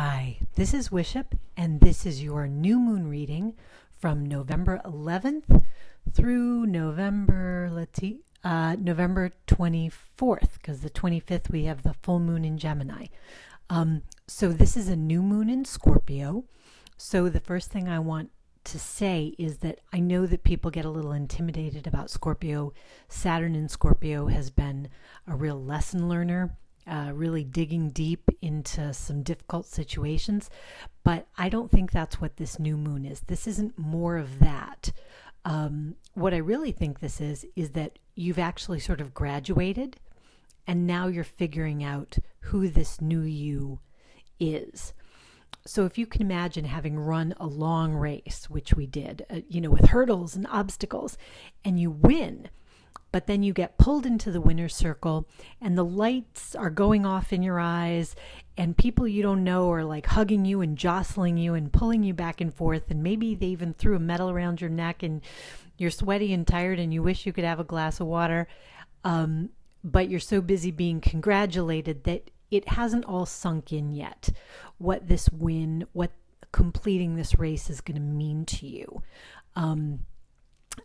Hi, this is Wishop, and this is your new moon reading from November 11th through November 24th, because the 25th we have the full moon in Gemini. So this is a new moon in Scorpio. So the first thing I want to say is that I know that people get a little intimidated about Scorpio. Saturn in Scorpio has been a real lesson learner. Really digging deep into some difficult situations, but I don't think that's what this new moon is. This isn't more of that. What I really think this is that you've actually sort of graduated, and now you're figuring out who this new you is. So if you can imagine having run a long race, which we did, with hurdles and obstacles, and you win, but then you get pulled into the winner's circle and the lights are going off in your eyes and people you don't know are like hugging you and jostling you and pulling you back and forth, and maybe they even threw a medal around your neck and you're sweaty and tired and you wish you could have a glass of water, but you're so busy being congratulated that it hasn't all sunk in yet what this win, what completing this race is going to mean to you.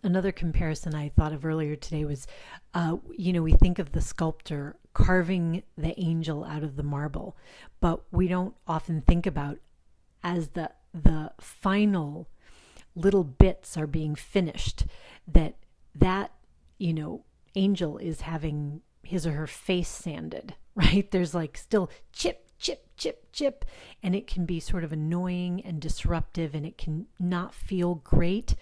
Another comparison I thought of earlier today was, we think of the sculptor carving the angel out of the marble, but we don't often think about as the final little bits are being finished, that angel is having his or her face sanded, right? There's like still chip, chip, chip, chip, and it can be sort of annoying and disruptive and it can not feel great.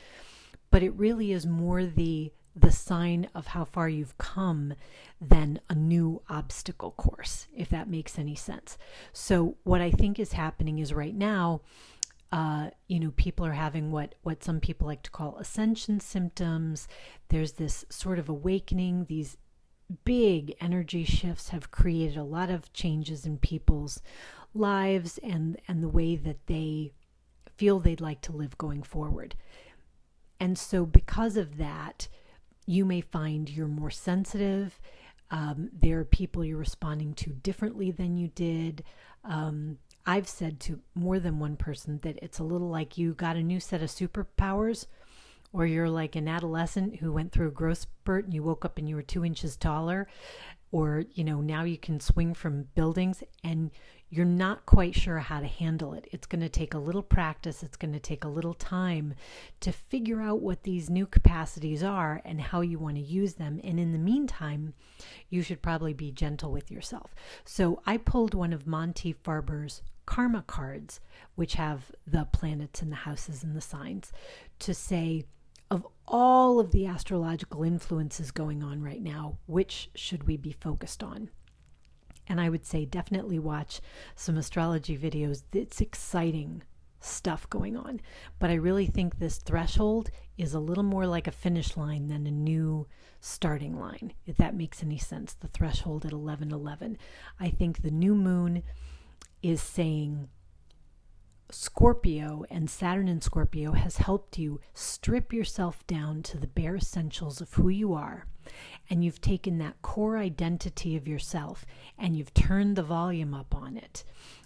But it really is more the sign of how far you've come than a new obstacle course, if that makes any sense. So what I think is happening is right now, people are having what some people like to call ascension symptoms. There's this sort of awakening. These big energy shifts have created a lot of changes in people's lives and the way that they feel they'd like to live going forward. And so because of that, you may find you're more sensitive. There are people you're responding to differently than you did. I've said to more than one person that it's a little like you got a new set of superpowers, or you're like an adolescent who went through a growth spurt and you woke up and you were 2 inches taller, or, now you can swing from buildings and you're not quite sure how to handle it. It's going to take a little practice. It's going to take a little time to figure out what these new capacities are and how you want to use them. And in the meantime, you should probably be gentle with yourself. So I pulled one of Monty Farber's karma cards, which have the planets and the houses and the signs, to say, of all of the astrological influences going on right now, which should we be focused on? And I would say definitely watch some astrology videos. It's exciting stuff going on. But I really think this threshold is a little more like a finish line than a new starting line, if that makes any sense. The threshold at 11:11. I think the new moon is saying Scorpio, and Saturn in Scorpio has helped you strip yourself down to the bare essentials of who you are. And you've taken that core identity of yourself and you've turned the volume up on it.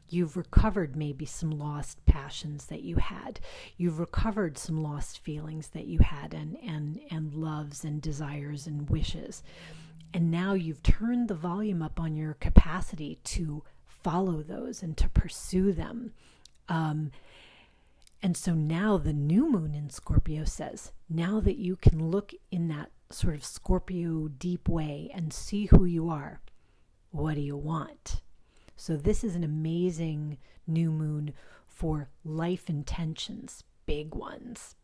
You've recovered maybe some lost passions that you had. You've recovered some lost feelings that you had and loves and desires and wishes. And now you've turned the volume up on your capacity to follow those and to pursue them. And so now the new moon in Scorpio says, now that you can look in that sort of Scorpio deep way and see who you are, what do you want? So this is an amazing new moon for life intentions, big ones.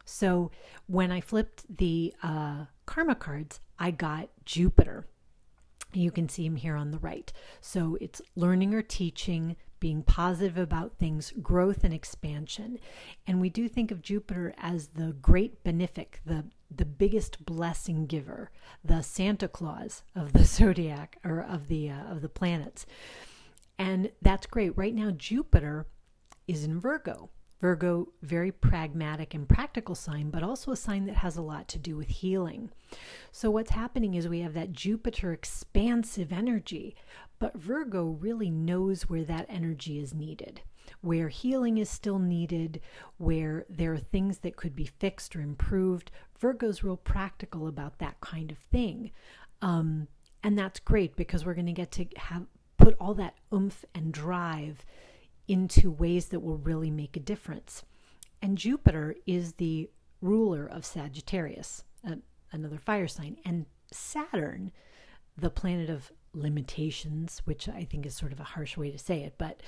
So when I flipped the karma cards, I got Jupiter. You can see him here on the right. So it's learning or teaching, being positive about things, growth and expansion. And we do think of Jupiter as the great benefic, the biggest blessing giver, the Santa Claus of the zodiac, or of the planets. And that's great. Right now, Jupiter is in Virgo, Virgo, very pragmatic and practical sign, but also a sign that has a lot to do with healing. So what's happening is we have that Jupiter expansive energy, but Virgo really knows where that energy is needed, where healing is still needed, where there are things that could be fixed or improved. Virgo's real practical about that kind of thing. And that's great because we're going to get to put all that oomph and drive into ways that will really make a difference. And Jupiter is the ruler of Sagittarius, another fire sign. And Saturn, the planet of limitations, which I think is sort of a harsh way to say it, but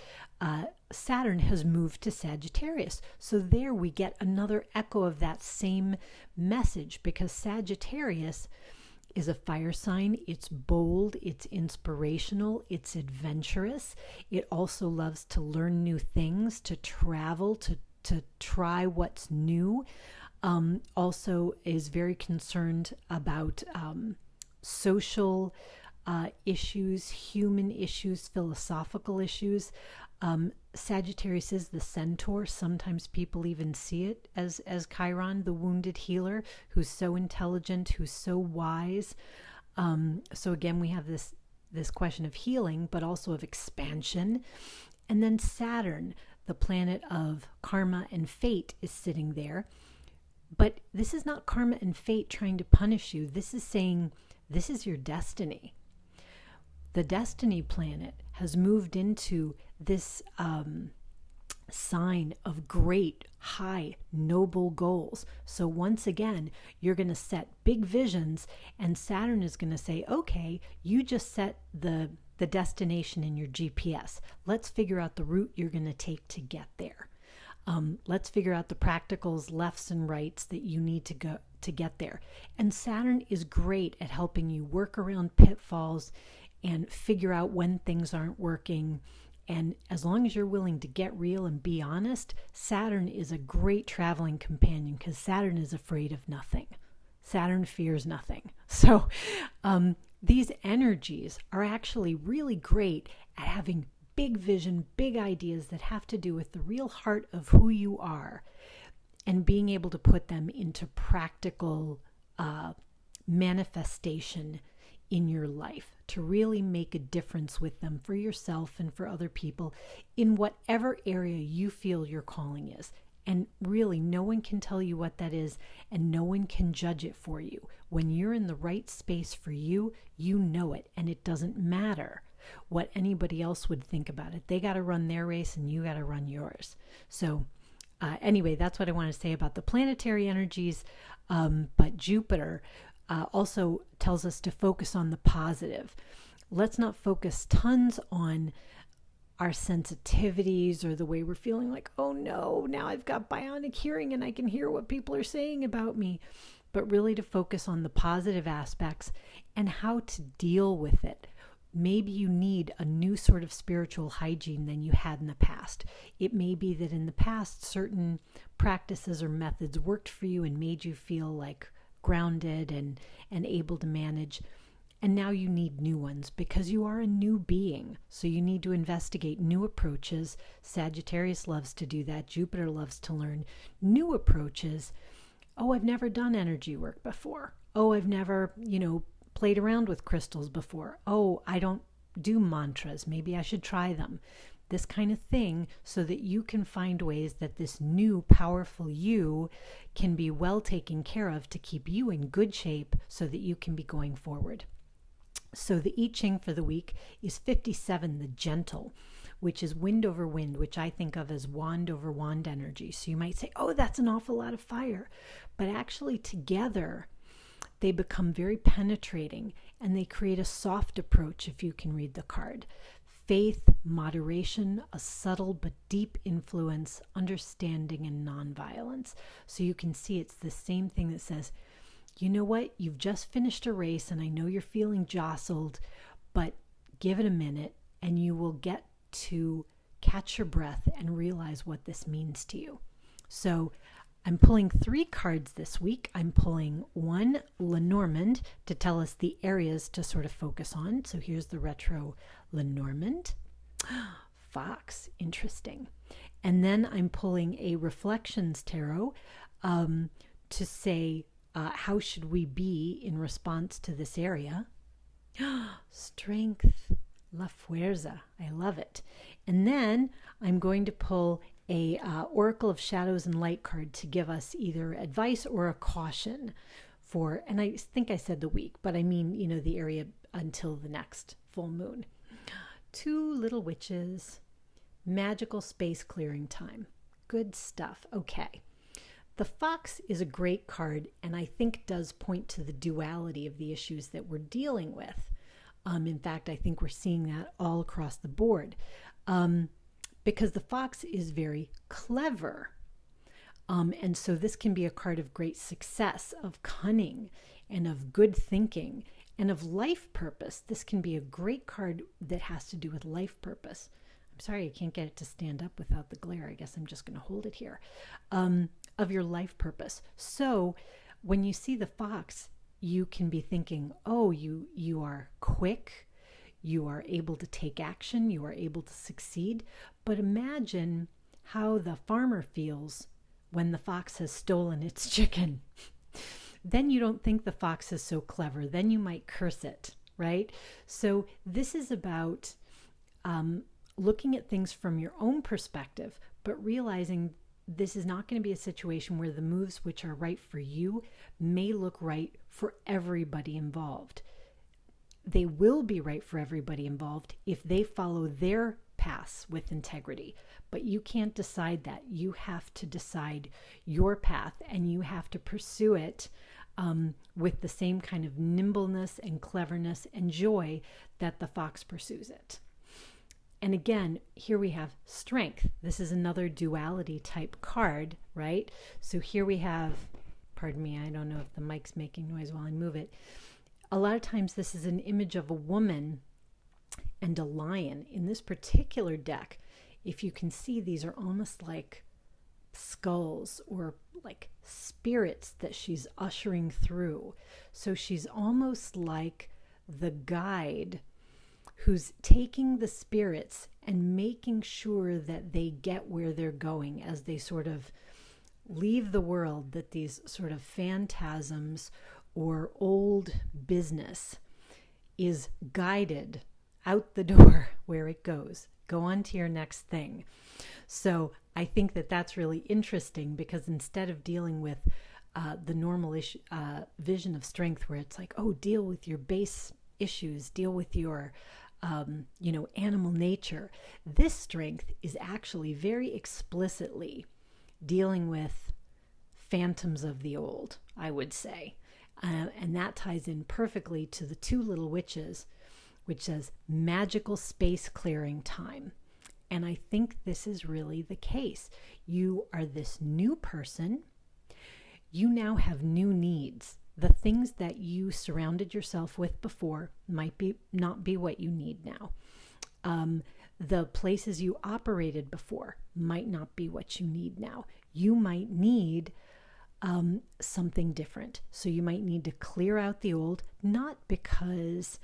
Saturn has moved to Sagittarius. So there we get another echo of that same message, because Sagittarius is a fire sign. It's bold, it's inspirational, it's adventurous. It also loves to learn new things, to travel, to try what's new. Also is very concerned about social issues, human issues, philosophical issues. Sagittarius is the centaur. Sometimes people even see it as Chiron, the wounded healer, who's so intelligent, who's so wise. So again, we have this question of healing, but also of expansion. And then Saturn, the planet of karma and fate, is sitting there. But this is not karma and fate trying to punish you. This is saying this is your destiny. The destiny planet has moved into this sign of great, high, noble goals. So once again, you're going to set big visions, and Saturn is going to say, okay, you just set the destination in your GPS. Let's figure out the route you're going to take to get there. Let's figure out the practicals, lefts and rights that you need to go to get there. And Saturn is great at helping you work around pitfalls and figure out when things aren't working. And as long as you're willing to get real and be honest, Saturn is a great traveling companion, because Saturn is afraid of nothing. Saturn fears nothing. So these energies are actually really great at having big vision, big ideas that have to do with the real heart of who you are, and being able to put them into practical manifestation in your life, to really make a difference with them for yourself and for other people in whatever area you feel your calling is. And really, no one can tell you what that is, and no one can judge it for you. When you're in the right space for you, you know it, and it doesn't matter what anybody else would think about it. They got to run their race, and you got to run yours. So anyway, that's what I want to say about the planetary energies. But Jupiter also tells us to focus on the positive. Let's not focus tons on our sensitivities or the way we're feeling like, oh no, now I've got bionic hearing and I can hear what people are saying about me. But really to focus on the positive aspects and how to deal with it. Maybe you need a new sort of spiritual hygiene than you had in the past. It may be that in the past, certain practices or methods worked for you and made you feel like grounded and able to manage. And now you need new ones because you are a new being. So you need to investigate new approaches. Sagittarius loves to do that. Jupiter loves to learn new approaches. Oh, I've never done energy work before. Oh, I've never, played around with crystals before. Oh, I don't do mantras. Maybe I should try them. This kind of thing, so that you can find ways that this new powerful you can be well taken care of to keep you in good shape so that you can be going forward. So the I Ching for the week is 57, the gentle, which is wind over wind, which I think of as wand over wand energy. So you might say, oh, that's an awful lot of fire. But actually together, they become very penetrating, and they create a soft approach if you can read the card. Faith, moderation, a subtle but deep influence, understanding, and nonviolence. So you can see it's the same thing that says, you know what, you've just finished a race and I know you're feeling jostled, but give it a minute and you will get to catch your breath and realize what this means to you. So I'm pulling 3 cards this week. I'm pulling 1 Lenormand to tell us the areas to sort of focus on. So here's the Retro Lenormand. Fox, interesting. And then I'm pulling a reflections tarot to say, how should we be in response to this area? Strength, la fuerza. I love it. And then I'm going to pull a Oracle of Shadows and Light card to give us either advice or a caution for, and I think I said the week, but I mean, the area until the next full moon. 2 little witches, magical space clearing time. Good stuff. Okay. The fox is a great card, and I think does point to the duality of the issues that we're dealing with. In fact, I think we're seeing that all across the board, because the fox is very clever. And so this can be a card of great success, of cunning, and of good thinking, and of life purpose. This can be a great card that has to do with life purpose. I'm sorry, I can't get it to stand up without the glare. I guess I'm just going to hold it here. Of your life purpose. So when you see the fox, you can be thinking, oh, you are quick, you are able to take action, you are able to succeed. But imagine how the farmer feels when the fox has stolen its chicken. Then you don't think the fox is so clever. Then you might curse it, right? So this is about looking at things from your own perspective, but realizing this is not going to be a situation where the moves which are right for you may look right for everybody involved. They will be right for everybody involved if they follow their paths with integrity. But you can't decide that. You have to decide your path, and you have to pursue it with the same kind of nimbleness and cleverness and joy that the fox pursues it. And again, here we have strength. This is another duality type card, right? So here we have, pardon me, I don't know if the mic's making noise while I move it. A lot of times this is an image of a woman and a lion. In this particular deck, if you can see, these are almost like skulls or like spirits that she's ushering through. So she's almost like the guide who's taking the spirits and making sure that they get where they're going as they sort of leave the world, that these sort of phantasms or old business is guided out the door where it goes. Go on to your next thing. So I think that that's really interesting, because instead of dealing with the normal vision of strength where it's like, oh, deal with your base issues, deal with your animal nature. This strength is actually very explicitly dealing with phantoms of the old, I would say. And that ties in perfectly to the 2 little witches, which says magical space clearing time. And I think this is really the case. You are this new person. You now have new needs. The things that you surrounded yourself with before might not be what you need now. The places you operated before might not be what you need now. You might need something different. So you might need to clear out the old, not because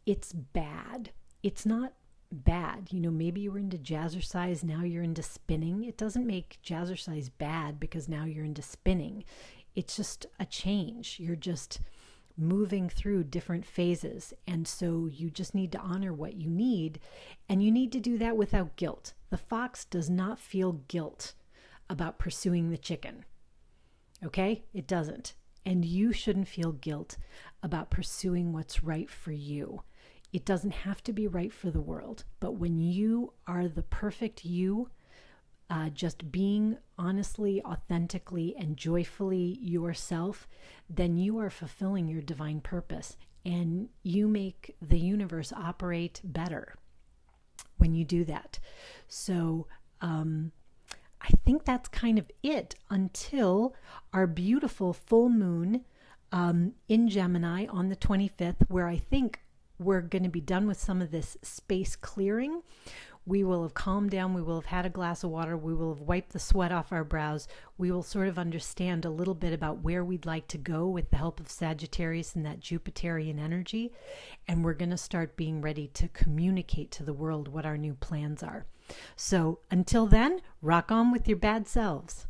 it's bad. It's not bad. Maybe you were into jazzercise, now you're into spinning. It doesn't make jazzercise bad because now you're into spinning. It's just a change. You're just moving through different phases. And so you just need to honor what you need. And you need to do that without guilt. The fox does not feel guilt about pursuing the chicken. Okay? It doesn't. And you shouldn't feel guilt about pursuing what's right for you. It doesn't have to be right for the world. But when you are the perfect you, just being honestly, authentically, and joyfully yourself, then you are fulfilling your divine purpose, and you make the universe operate better when you do that. So I think that's kind of it until our beautiful full moon in Gemini on the 25th, where I think we're going to be done with some of this space clearing. We will have calmed down. We will have had a glass of water. We will have wiped the sweat off our brows. We will sort of understand a little bit about where we'd like to go with the help of Sagittarius and that Jupiterian energy. And we're going to start being ready to communicate to the world what our new plans are. So until then, rock on with your bad selves.